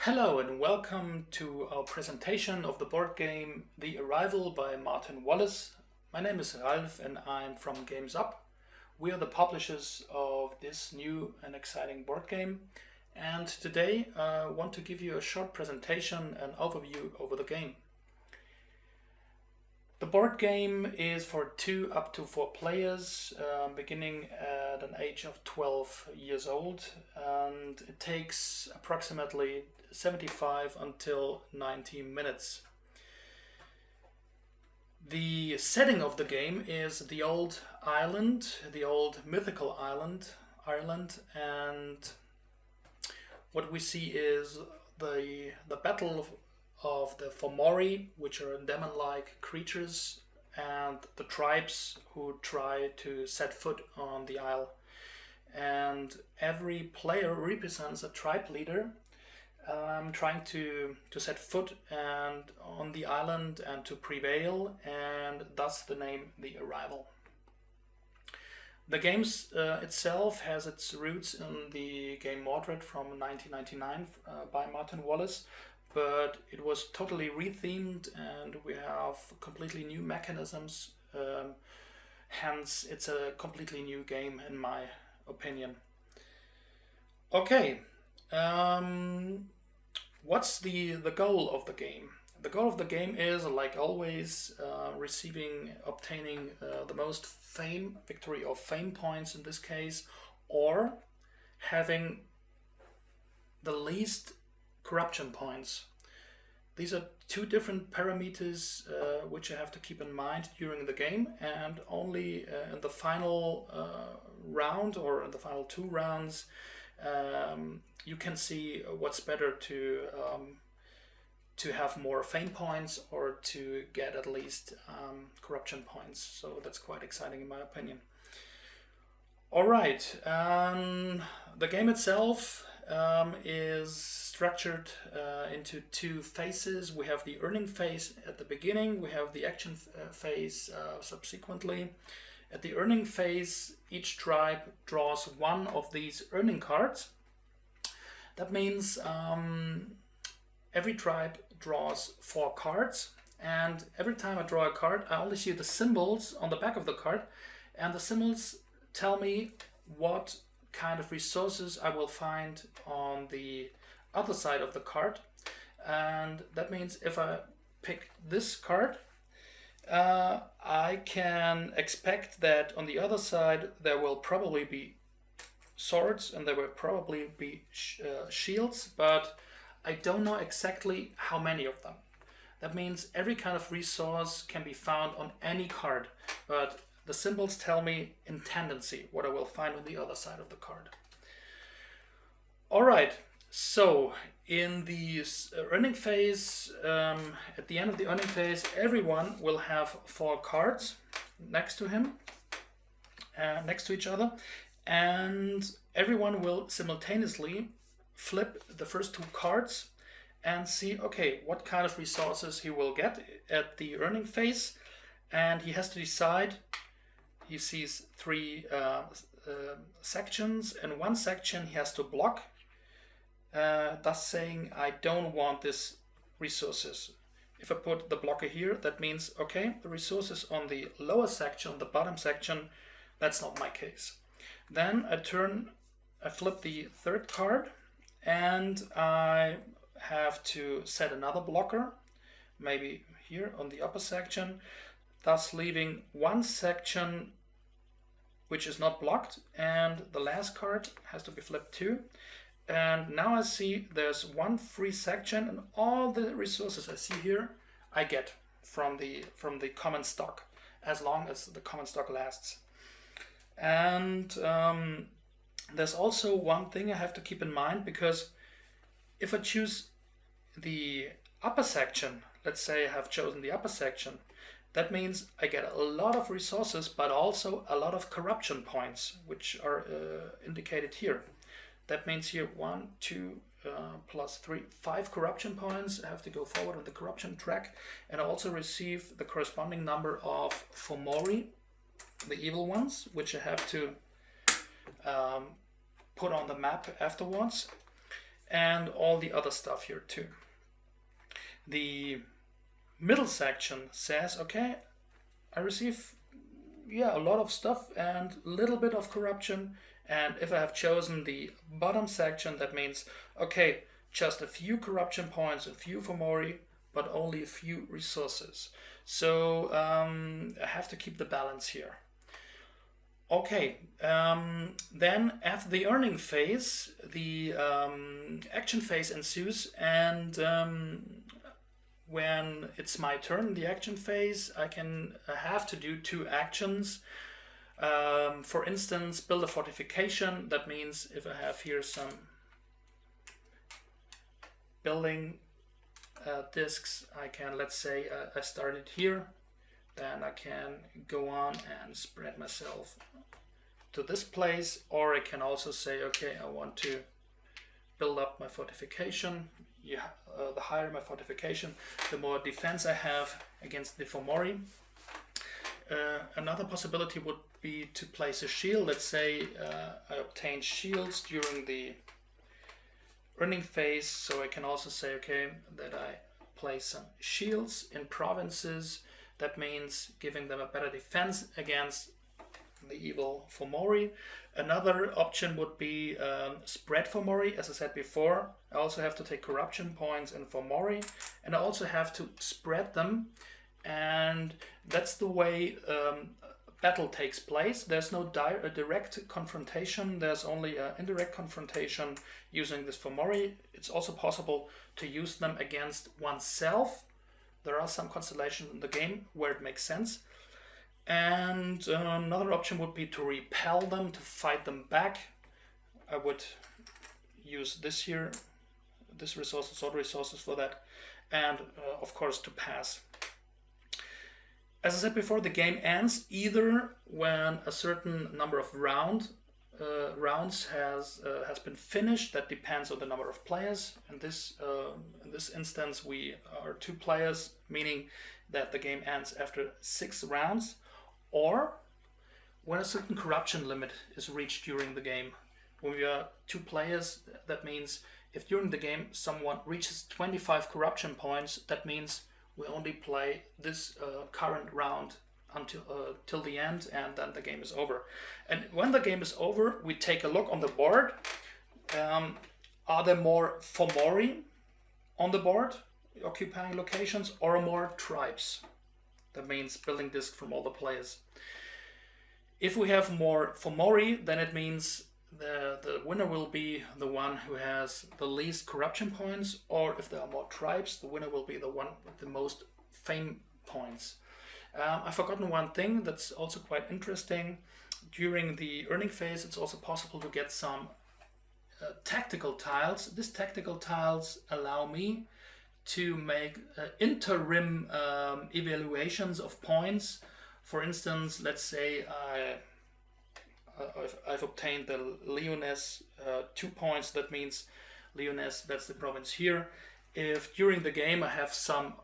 Hello and welcome to our presentation of the board game The Arrival by Martin Wallace. My name is Ralf and I'm from Games Up. We are the publishers of this new and exciting board game, and today I want to give you a short presentation and overview over the game. The board game is for 2 up to 4 players, beginning at an age of 12 years old, and it takes approximately 75 until 90 minutes. The setting of the game is the old island, the old mythical island, Ireland, and what we see is the battle of the Fomori, which are demon-like creatures, and the tribes who try to set foot on the isle. And every player represents a tribe leader trying to set foot on the island and to prevail, and thus the name The Arrival. The game itself has its roots in the game Mordred from 1999 by Martin Wallace, but it was totally rethemed and we have completely new mechanisms, hence it's a completely new game in my opinion. Okay, what's the goal of the game? The goal of the game is, like always, obtaining the most victory or fame points in this case, or having the least corruption points. These are two different parameters which you have to keep in mind during the game, and only in the final round or in the final 2 rounds you can see what's better to have more fame points or to get at least corruption points. So that's quite exciting in my opinion. Alright, the game itself is structured into 2 phases. We have the earning phase at the beginning, we have the action phase subsequently. At the earning phase, each tribe draws 1 of these earning cards. That means every tribe draws 4 cards, and every time I draw a card I only see the symbols on the back of the card, and the symbols tell me what kind of resources I will find on the other side of the card. And that means if I pick this card, I can expect that on the other side there will probably be swords and there will probably be shields, but I don't know exactly how many of them. That means every kind of resource can be found on any card, but the symbols tell me in tendency what I will find on the other side of the card. Alright, so in the earning phase, at the end of the earning phase, everyone will have 4 cards next to him, next to each other, and everyone will simultaneously flip the first 2 cards and see, okay, what kind of resources he will get at the earning phase, and he has to decide. He sees 3 sections, and 1 section he has to block, thus saying, I don't want these resources. If I put the blocker here, that means, okay, the resources on the lower section, the bottom section, that's not my case. Then I flip the 3rd card, and I have to set another blocker, maybe here on the upper section, thus leaving 1 section which is not blocked, and the last card has to be flipped too. And now I see there's 1 free section, and all the resources I see here I get from the common stock, as long as the common stock lasts. And there's also one thing I have to keep in mind, because if I choose the upper section, let's say I have chosen the upper section, that means I get a lot of resources, but also a lot of corruption points, which are indicated here. That means here 1, 2, plus 3, 5 corruption points. I have to go forward on the corruption track, and I also receive the corresponding number of Fomori, the evil ones, which I have to put on the map afterwards. and all the other stuff here too. The middle section says, okay, I receive a lot of stuff and a little bit of corruption. And if I have chosen the bottom section, that means, okay, just a few corruption points, a few Fomori, but only a few resources. So I have to keep the balance here. Okay, then after the earning phase, the action phase ensues, and when it's my turn in the action phase, I have to do 2 actions. For instance, build a fortification. That means if I have here some building discs, I can, let's say I started here, then I can go on and spread myself to this place, or I can also say, okay, I want to build up my fortification. The higher my fortification, the more defense I have against the Fomori. Another possibility would be to place a shield. Let's say I obtain shields during the earning phase, so I can also say, okay, that I place some shields in provinces. That means giving them a better defense against the evil Fomori. Another option would be spread Fomori. As I said before, I also have to take corruption points in Fomori, and I also have to spread them, and that's the way battle takes place. There's no direct confrontation, there's only an indirect confrontation using this Fomori. It's also possible to use them against oneself. There are some constellations in the game where it makes sense. And another option would be to repel them, to fight them back. I would use this here, this resources, sword resources for that, and of course to pass. As I said before, the game ends either when a certain number of rounds has been finished. That depends on the number of players. In this instance, we are 2 players, meaning that the game ends after 6 rounds, or when a certain corruption limit is reached during the game. When we are 2 players, that means if during the game someone reaches 25 corruption points, that means we only play this current round until till the end, and then the game is over. And when the game is over, we take a look on the board. Are there more Fomori on the board occupying locations, or more tribes? That means building disc from all the players. If we have more Fomori, then it means the winner will be the one who has the least corruption points, or if there are more tribes, the winner will be the one with the most fame points. I've forgotten one thing that's also quite interesting. During the earning phase, it's also possible to get some tactical tiles. These tactical tiles allow me to make interim evaluations of points. For instance, let's say I've obtained the Lyonesse 2 points. That means Lyonesse, that's the province here. If during the game I have some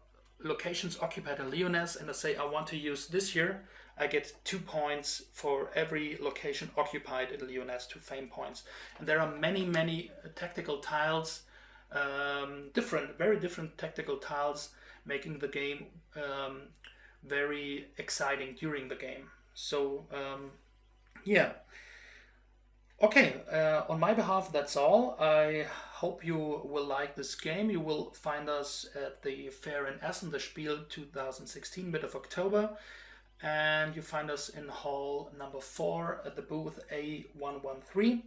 locations occupied in Lyonesse and I say I want to use this here, I get 2 points for every location occupied in Lyonesse, 2 fame points. And there are many tactical tiles, very different tactical tiles, making the game very exciting during the game. So yeah. Okay, on my behalf, that's all. I hope you will like this game. You will find us at the fair in Essen, the Spiel 2016, mid of October. And you find us in hall number 4 at the booth A113.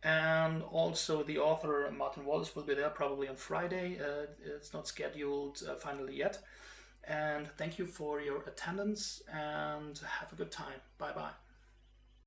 And also the author, Martin Wallace, will be there probably on Friday. It's not scheduled finally yet. And thank you for your attendance and have a good time. Bye-bye.